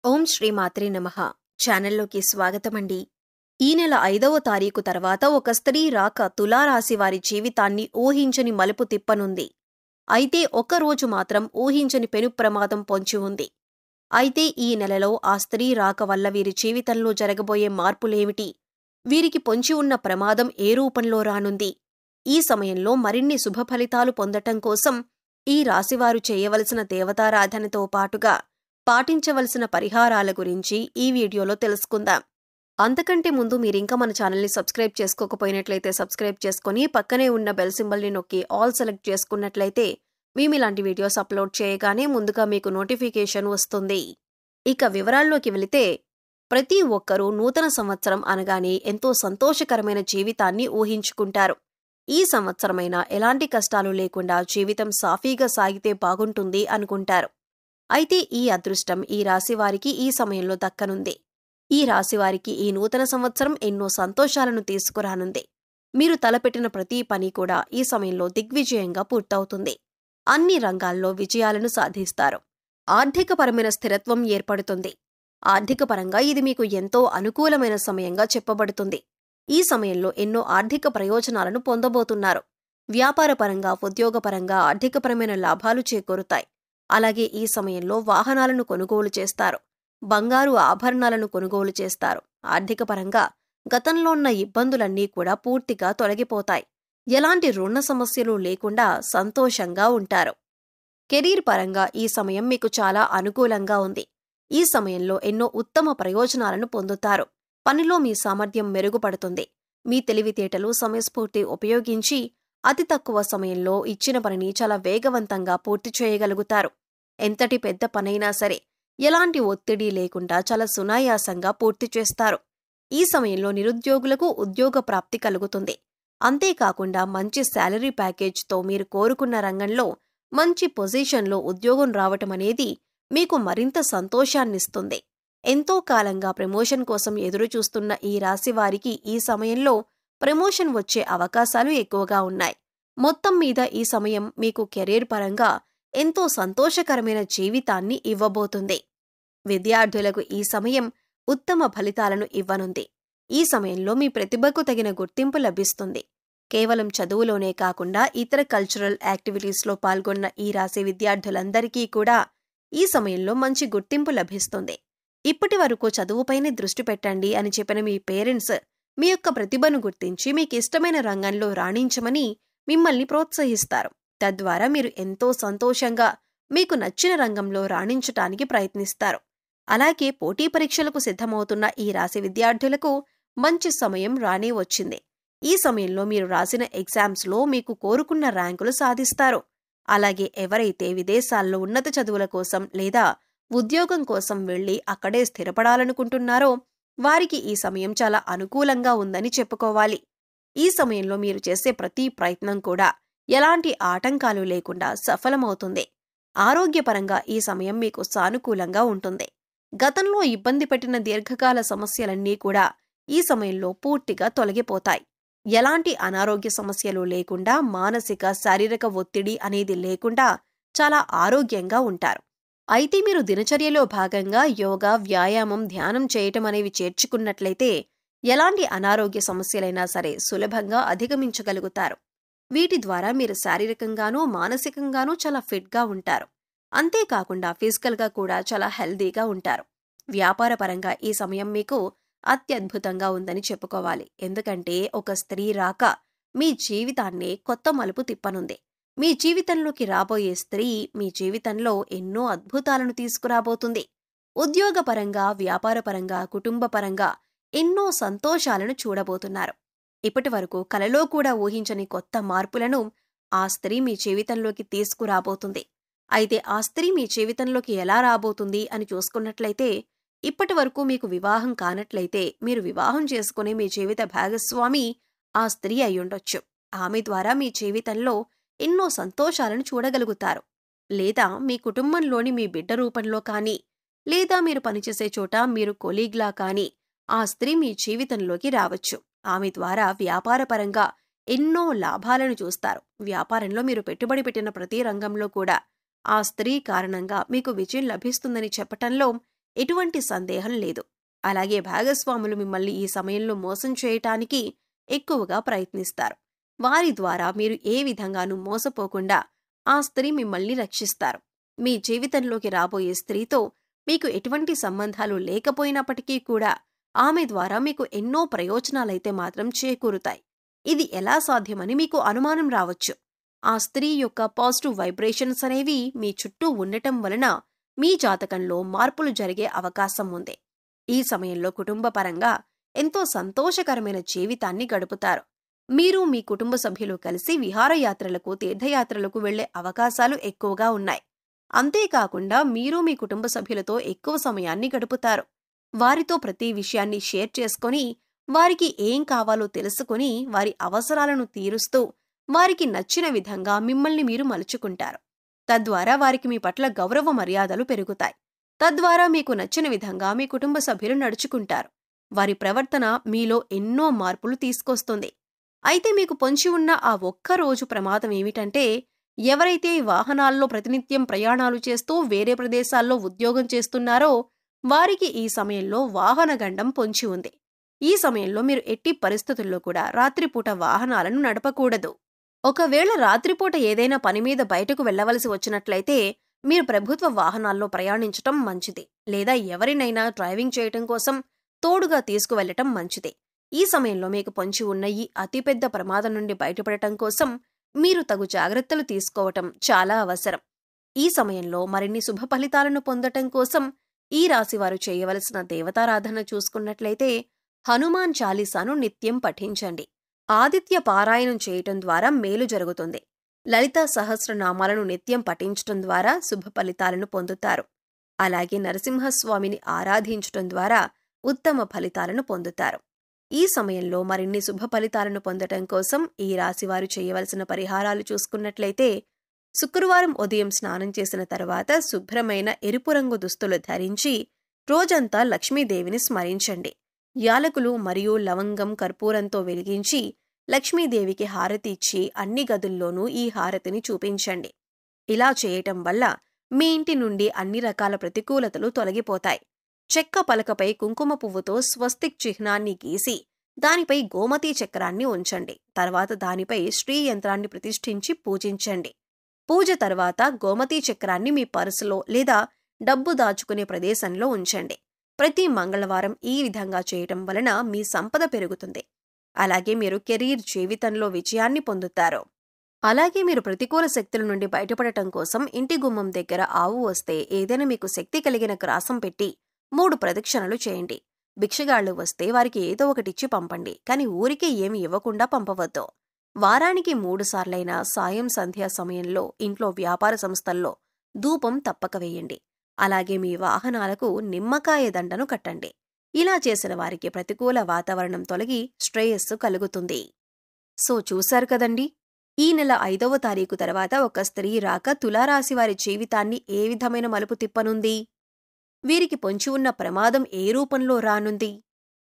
ఓం శ్రీ మాత్రే నమః. ఛానల్లోకి స్వాగతమండి. ఈ నెల 5వ తారీఖు తర్వాత ఒక స్త్రీ రాక తులారాశి వారి జీవితాన్ని ఊహించని మలుపు తిప్పనుంది. అయితే ఒక్కరోజు మాత్రం ఊహించని పెను ప్రమాదం పొంచి ఉంది. అయితే ఈ నెలలో ఆ స్త్రీ రాక వల్ల వీరి జీవితంలో జరగబోయే మార్పులేమిటి? వీరికి పొంచి ఉన్న ప్రమాదం ఏ రూపంలో రానుంది? ఈ సమయంలో మరిన్ని శుభ ఫలితాలు పొందటం కోసం ఈ రాశివారు చేయవలసిన దేవతారాధనతో పాటుగా పాటించవలసిన పరిహారాల గురించి ఈ వీడియోలో తెలుసుకుందాం. అంతకంటే ముందు మీరింకా మన ఛానల్ని సబ్స్క్రైబ్ చేసుకోకపోయినట్లయితే సబ్స్క్రైబ్ చేసుకుని పక్కనే ఉన్న బెల్ సింబల్ని నొక్కి ఆల్ సెలెక్ట్ చేసుకున్నట్లయితే మేమిలాంటి వీడియోస్ అప్లోడ్ చేయగానే ముందుగా మీకు నోటిఫికేషన్ వస్తుంది. ఇక వివరాల్లోకి వెళితే, ప్రతి ఒక్కరూ నూతన సంవత్సరం అనగానే ఎంతో సంతోషకరమైన జీవితాన్ని ఊహించుకుంటారు. ఈ సంవత్సరమైనా ఎలాంటి కష్టాలు లేకుండా జీవితం సాఫీగా సాగితే బాగుంటుంది అనుకుంటారు. అయితే ఈ అదృష్టం ఈ రాశివారికి ఈ సమయంలో దక్కనుంది. ఈ రాశివారికి ఈ నూతన సంవత్సరం ఎన్నో సంతోషాలను తీసుకురానుంది. మీరు తలపెట్టిన ప్రతి పని కూడా ఈ సమయంలో దిగ్విజయంగా పూర్తవుతుంది. అన్ని రంగాల్లో విజయాలను సాధిస్తారు. ఆర్థికపరమైన స్థిరత్వం ఏర్పడుతుంది. ఆర్థికపరంగా ఇది మీకు ఎంతో అనుకూలమైన సమయంగా చెప్పబడుతుంది. ఈ సమయంలో ఎన్నో ఆర్థిక ప్రయోజనాలను పొందబోతున్నారు. వ్యాపారపరంగా, ఉద్యోగపరంగా ఆర్థికపరమైన లాభాలు చేకూరుతాయి. అలాగే ఈ సమయంలో వాహనాలను కొనుగోలు చేస్తారు. బంగారు ఆభరణాలను కొనుగోలు చేస్తారు. ఆర్థికపరంగా గతంలో ఉన్న ఇబ్బందులన్నీ కూడా పూర్తిగా తొలగిపోతాయి. ఎలాంటి రుణ సమస్యలు లేకుండా సంతోషంగా ఉంటారు. కెరీర్ పరంగా ఈ సమయం మీకు చాలా అనుకూలంగా ఉంది. ఈ సమయంలో ఎన్నో ఉత్తమ ప్రయోజనాలను పొందుతారు. పనిలో మీ సామర్థ్యం మెరుగుపడుతుంది. మీ తెలివితేటలు, సమయస్ఫూర్తి ఉపయోగించి అతి తక్కువ సమయంలో ఇచ్చిన పనిని చాలా వేగవంతంగా పూర్తి చేయగలుగుతారు. ఎంతటి పెద్ద పనైనా సరే ఎలాంటి ఒత్తిడి లేకుండా చాలా సునాయాసంగా పూర్తి చేస్తారు. ఈ సమయంలో నిరుద్యోగులకు ఉద్యోగ ప్రాప్తి కలుగుతుంది. అంతేకాకుండా మంచి శాలరీ ప్యాకేజ్తో మీరు కోరుకున్న రంగంలో మంచి పొజిషన్లో ఉద్యోగం రావటం అనేది మీకు మరింత సంతోషాన్నిస్తుంది. ఎంతో కాలంగా ప్రమోషన్ కోసం ఎదురుచూస్తున్న ఈ రాశివారికి ఈ సమయంలో ప్రమోషన్ వచ్చే అవకాశాలు ఎక్కువగా ఉన్నాయి. మొత్తం మీద ఈ సమయం మీకు కెరీర్ పరంగా ఎంతో సంతోషకరమైన జీవితాన్ని ఇవ్వబోతుంది. విద్యార్థులకు ఈ సమయం ఉత్తమ ఫలితాలను ఇవ్వనుంది. ఈ సమయంలో మీ ప్రతిభకు తగిన గుర్తింపు లభిస్తుంది. కేవలం చదువులోనే కాకుండా ఇతర కల్చరల్ యాక్టివిటీస్లో పాల్గొన్న ఈ రాశి విద్యార్థులందరికీ కూడా ఈ సమయంలో మంచి గుర్తింపు లభిస్తుంది. ఇప్పటి వరకు చదువుపైనే దృష్టి పెట్టండి అని చెప్పిన మీ పేరెంట్స్ మీ యొక్క ప్రతిభను గుర్తించి మీకు ఇష్టమైన రంగంలో రాణించమని మిమ్మల్ని ప్రోత్సహిస్తారు. తద్వారా మీరు ఎంతో సంతోషంగా మీకు నచ్చిన రంగంలో రాణించటానికి ప్రయత్నిస్తారు. అలాగే పోటీ పరీక్షలకు సిద్ధమవుతున్న ఈ రాశి విద్యార్థులకు మంచి సమయం రానే వచ్చింది. ఈ సమయంలో మీరు రాసిన ఎగ్జామ్స్లో మీకు కోరుకున్న ర్యాంకులు సాధిస్తారు. అలాగే ఎవరైతే విదేశాల్లో ఉన్నత చదువుల కోసం లేదా ఉద్యోగం కోసం వెళ్లి అక్కడే స్థిరపడాలనుకుంటున్నారో వారికి ఈ సమయం చాలా అనుకూలంగా ఉందని చెప్పుకోవాలి. ఈ సమయంలో మీరు చేసే ప్రతి ప్రయత్నం కూడా ఎలాంటి ఆటంకాలు లేకుండా సఫలమవుతుంది. ఆరోగ్యపరంగా ఈ సమయం మీకు సానుకూలంగా ఉంటుంది. గతంలో ఇబ్బంది పెట్టిన దీర్ఘకాల సమస్యలన్నీ కూడా ఈ సమయంలో పూర్తిగా తొలగిపోతాయి. ఎలాంటి అనారోగ్య సమస్యలు లేకుండా, మానసిక, శారీరక ఒత్తిడి అనేది లేకుండా చాలా ఆరోగ్యంగా ఉంటారు. అయితే మీరు దినచర్యలో భాగంగా యోగా, వ్యాయామం, ధ్యానం చేయటం అనేవి చేర్చుకున్నట్లయితే ఎలాంటి అనారోగ్య సమస్యలైనా సరే సులభంగా అధిగమించగలుగుతారు. వీటి ద్వారా మీరు శారీరకంగానూ, మానసికంగానూ చాలా ఫిట్గా ఉంటారు. అంతేకాకుండా ఫిజికల్గా కూడా చాలా హెల్దీగా ఉంటారు. వ్యాపారపరంగా ఈ సమయం మీకు అత్యద్భుతంగా ఉందని చెప్పుకోవాలి. ఎందుకంటే ఒక స్త్రీ రాక మీ జీవితాన్ని కొత్త మలుపు తిప్పనుంది. మీ జీవితంలోకి రాబోయే స్త్రీ మీ జీవితంలో ఎన్నో అద్భుతాలను తీసుకురాబోతుంది. ఉద్యోగపరంగా, వ్యాపారపరంగా, కుటుంబపరంగా ఎన్నో సంతోషాలను చూడబోతున్నారు. ఇప్పటి వరకు కలలో కూడా ఊహించని కొత్త మార్పులను ఆ స్త్రీ మీ జీవితంలోకి తీసుకురాబోతుంది. అయితే ఆ స్త్రీ మీ జీవితంలోకి ఎలా రాబోతుంది అని చూసుకున్నట్లయితే, ఇప్పటి వరకు మీకు వివాహం కానట్లయితే మీరు వివాహం చేసుకునే మీ జీవిత భాగస్వామి ఆ స్త్రీ అయ్యుండొచ్చు. ఆమె ద్వారా మీ జీవితంలో ఎన్నో సంతోషాలను చూడగలుగుతారు. లేదా మీ కుటుంబంలోని మీ బిడ్డ రూపంలో కానీ, లేదా మీరు పనిచేసే చోట మీరు కొలీగ్లా కానీ ఆ స్త్రీ మీ జీవితంలోకి రావచ్చు. ఆమె ద్వారా వ్యాపారపరంగా ఎన్నో లాభాలను చూస్తారు. వ్యాపారంలో మీరు పెట్టుబడి పెట్టిన ప్రతి రంగంలో కూడా ఆ స్త్రీ కారణంగా మీకు విజయం లభిస్తుందని చెప్పటంలో ఎటువంటి సందేహం లేదు. అలాగే భాగస్వాములు మిమ్మల్ని ఈ సమయంలో మోసం చేయటానికి ఎక్కువగా ప్రయత్నిస్తారు. వారి ద్వారా మీరు ఏ విధంగానూ మోసపోకుండా ఆ స్త్రీ మిమ్మల్ని రక్షిస్తారు. మీ జీవితంలోకి రాబోయే స్త్రీతో మీకు ఎటువంటి సంబంధాలు లేకపోయినప్పటికీ కూడా ఆమె ద్వారా మీకు ఎన్నో ప్రయోజనాలైతే మాత్రం చేకూరుతాయి. ఇది ఎలా సాధ్యమని మీకు అనుమానం రావచ్చు. ఆ స్త్రీ యొక్క పాజిటివ్ వైబ్రేషన్స్ అనేవి మీ చుట్టూ ఉండటం వలన మీ జాతకంలో మార్పులు జరిగే అవకాశం ఉంది. ఈ సమయంలో కుటుంబపరంగా ఎంతో సంతోషకరమైన జీవితాన్ని గడుపుతారు. మీరు మీ కుటుంబ సభ్యులు కలిసి విహారయాత్రలకు, తీర్థయాత్రలకు వెళ్లే అవకాశాలు ఎక్కువగా ఉన్నాయి. అంతేకాకుండా మీరు మీ కుటుంబ సభ్యులతో ఎక్కువ సమయాన్ని గడుపుతారు. వారితో ప్రతి విషయాన్ని షేర్ చేసుకొని, వారికి ఏం కావాలో తెలుసుకుని, వారి అవసరాలను తీరుస్తూ, వారికి నచ్చిన విధంగా మిమ్మల్ని మీరు మలుచుకుంటారు. తద్వారా వారికి మీ పట్ల గౌరవ మర్యాదలు పెరుగుతాయి. తద్వారా మీకు నచ్చిన విధంగా మీ కుటుంబ సభ్యులు నడుచుకుంటారు. వారి ప్రవర్తన మీలో ఎన్నో మార్పులు తీసుకొస్తుంది. అయితే మీకు పొంచి ఉన్న ఆ ఒక్కరోజు ప్రమాదం ఏమిటంటే, ఎవరైతే వాహనాల్లో ప్రతినిత్యం ప్రయాణాలు చేస్తూ వేరే ప్రదేశాల్లో ఉద్యోగం చేస్తున్నారో వారికి ఈ సమయంలో వాహన గండం పొంచి ఉంది. ఈ సమయంలో మీరు ఎట్టి పరిస్థితుల్లో కూడా రాత్రిపూట వాహనాలను నడపకూడదు. ఒకవేళ రాత్రిపూట ఏదైనా పని మీద బయటకు వెళ్లవలసి వచ్చినట్లయితే మీరు ప్రభుత్వ వాహనాల్లో ప్రయాణించటం మంచిది. లేదా ఎవరినైనా డ్రైవింగ్ చేయటం కోసం తోడుగా తీసుకువెళ్లటం మంచిది. ఈ సమయంలో మీకు పొంచి ఉన్న ఈ అతిపెద్ద ప్రమాదం నుండి బయటపడటం కోసం మీరు తగు జాగ్రత్తలు తీసుకోవటం చాలా అవసరం. ఈ సమయంలో మరిన్ని శుభ ఫలితాలను పొందటం కోసం ఈ రాశివారు చేయవలసిన దేవతారాధన చూసుకున్నట్లయితే హనుమాన్ చాలీసాను నిత్యం పఠించండి. ఆదిత్య పారాయణం చేయటం ద్వారా మేలు జరుగుతుంది. లలితా సహస్రనామాలను నిత్యం పఠించటం ద్వారా శుభ ఫలితాలను పొందుతారు. అలాగే నరసింహస్వామిని ఆరాధించటం ద్వారా ఉత్తమ ఫలితాలను పొందుతారు. ఈ సమయంలో మరిన్ని శుభ ఫలితాలను పొందటం కోసం ఈ రాశివారు చేయవలసిన పరిహారాలు చూసుకున్నట్లయితే శుక్రవారం ఉదయం స్నానం చేసిన తర్వాత శుభ్రమైన ఎరుపు రంగు దుస్తులు ధరించి రోజంతా లక్ష్మీదేవిని స్మరించండి. యాలకులు మరియు లవంగం కర్పూరంతో వెలిగించి లక్ష్మీదేవికి హారతి ఇచ్చి అన్ని గదుల్లోనూ ఈ హారతిని చూపించండి. ఇలా చేయటం వల్ల మీ ఇంటి నుండి అన్ని రకాల ప్రతికూలతలు తొలగిపోతాయి. చెక్క పలకపై కుంకుమ పువ్వుతో స్వస్తిక్ చిహ్నాన్ని గీసి దానిపై గోమతీ చక్రాన్ని ఉంచండి. తర్వాత దానిపై శ్రీ యంత్రాన్ని ప్రతిష్ఠించి పూజించండి. పూజ తర్వాత గోమతీ చక్రాన్ని మీ పర్సులో లేదా డబ్బు దాచుకునే ప్రదేశంలో ఉంచండి. ప్రతి మంగళవారం ఈ విధంగా చేయటం వలన మీ సంపద పెరుగుతుంది. అలాగే మీరు కెరీర్ జీవితంలో విజయాన్ని పొందుతారు. అలాగే మీరు ప్రతికూల శక్తుల నుండి బయటపడటం కోసం ఇంటి గుమ్మం దగ్గర ఆవు వస్తే ఏదైనా మీకు శక్తి కలిగిన గ్రాసం పెట్టి 3 ప్రదక్షిణలు చేయండి. భిక్షగాళ్లు వస్తే వారికి ఏదో ఒకటిచ్చి పంపండి. కానీ ఊరికే ఏమి ఇవ్వకుండా పంపవద్దు. వారానికి 3 సార్లైనా సాయం సంధ్యా సమయంలో ఇంట్లో వ్యాపార సంస్థల్లో ధూపం తప్పక వేయండి. అలాగే మీ వాహనాలకు నిమ్మకాయ దండను కట్టండి. ఇలా చేసిన వారికి ప్రతికూల వాతావరణం తొలగి శ్రేయస్సు కలుగుతుంది. సో చూశారు కదండి, ఈ నెల 5వ తారీఖు తర్వాత ఒక స్త్రీ రాక తులారాశి వారి జీవితాన్ని ఏ విధమైన మలుపు తిప్పనుంది? వీరికి పొంచి ఉన్న ప్రమాదం ఏ రూపంలో రానుంది?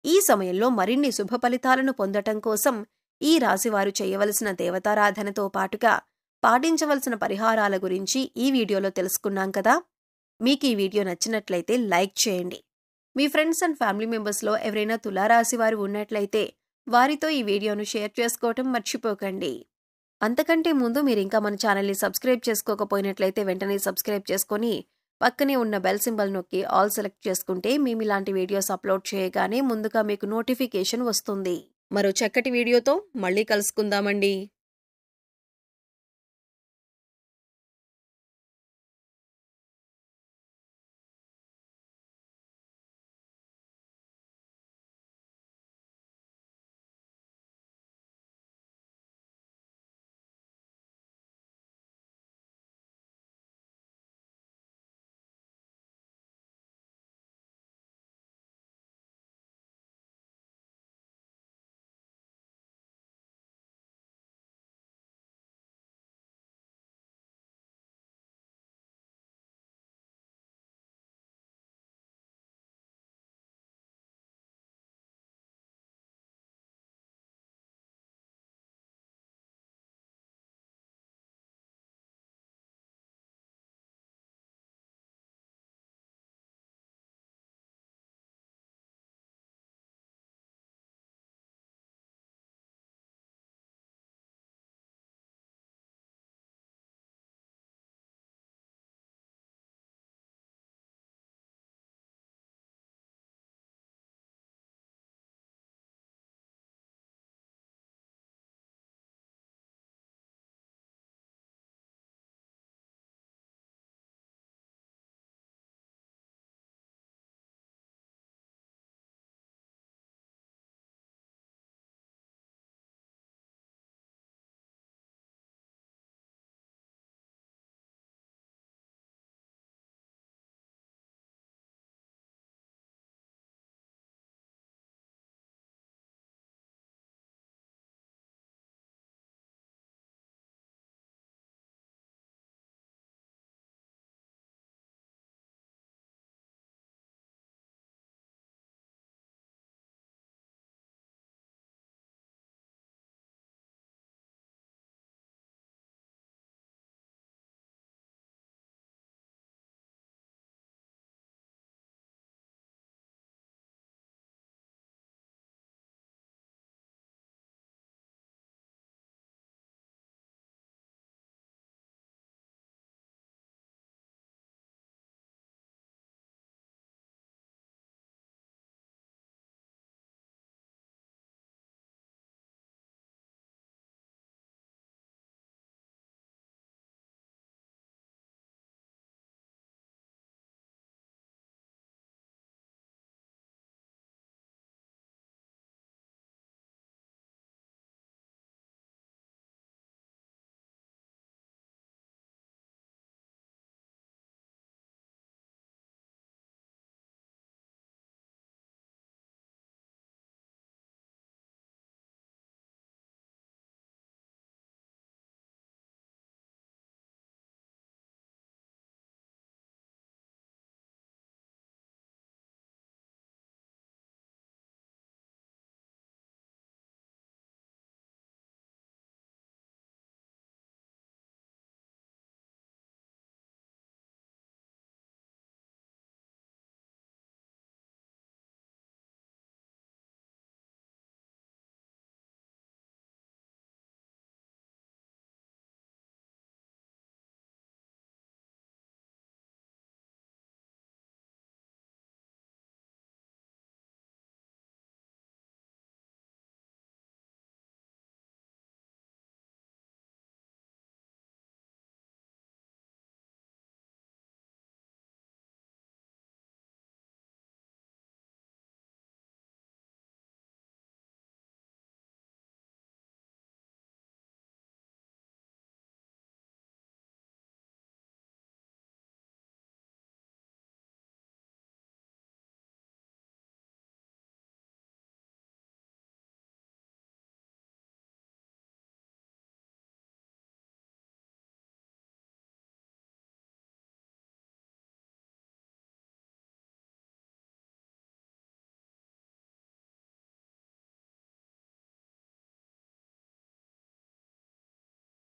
ఈ సమయంలో మరిన్ని శుభ ఫలితాలను పొందటం కోసం ఈ రాశివారు చేయవలసిన దేవతారాధనతో పాటుగా పాటించవలసిన పరిహారాల గురించి ఈ వీడియోలో తెలుసుకున్నాం కదా. మీకు ఈ వీడియో నచ్చినట్లయితే లైక్ చేయండి. మీ ఫ్రెండ్స్ అండ్ ఫ్యామిలీ మెంబర్స్లో ఎవరైనా తులారాశివారు ఉన్నట్లయితే వారితో ఈ వీడియోను షేర్ చేసుకోవటం మర్చిపోకండి. అంతకంటే ముందు మీరింకా మన ఛానల్ని సబ్స్క్రైబ్ చేసుకోకపోయినట్లయితే వెంటనే సబ్స్క్రైబ్ చేసుకొని పక్కనే ఉన్న బెల్ సింబల్ నొక్కి ఆల్ సెలెక్ట్ చేసుకుంటే మేము ఇలాంటి వీడియోస్ అప్లోడ్ చేయగానే ముందుగా మీకు నోటిఫికేషన్ వస్తుంది. మరో చక్కటి వీడియోతో మళ్ళీ కలుసుకుందామండి.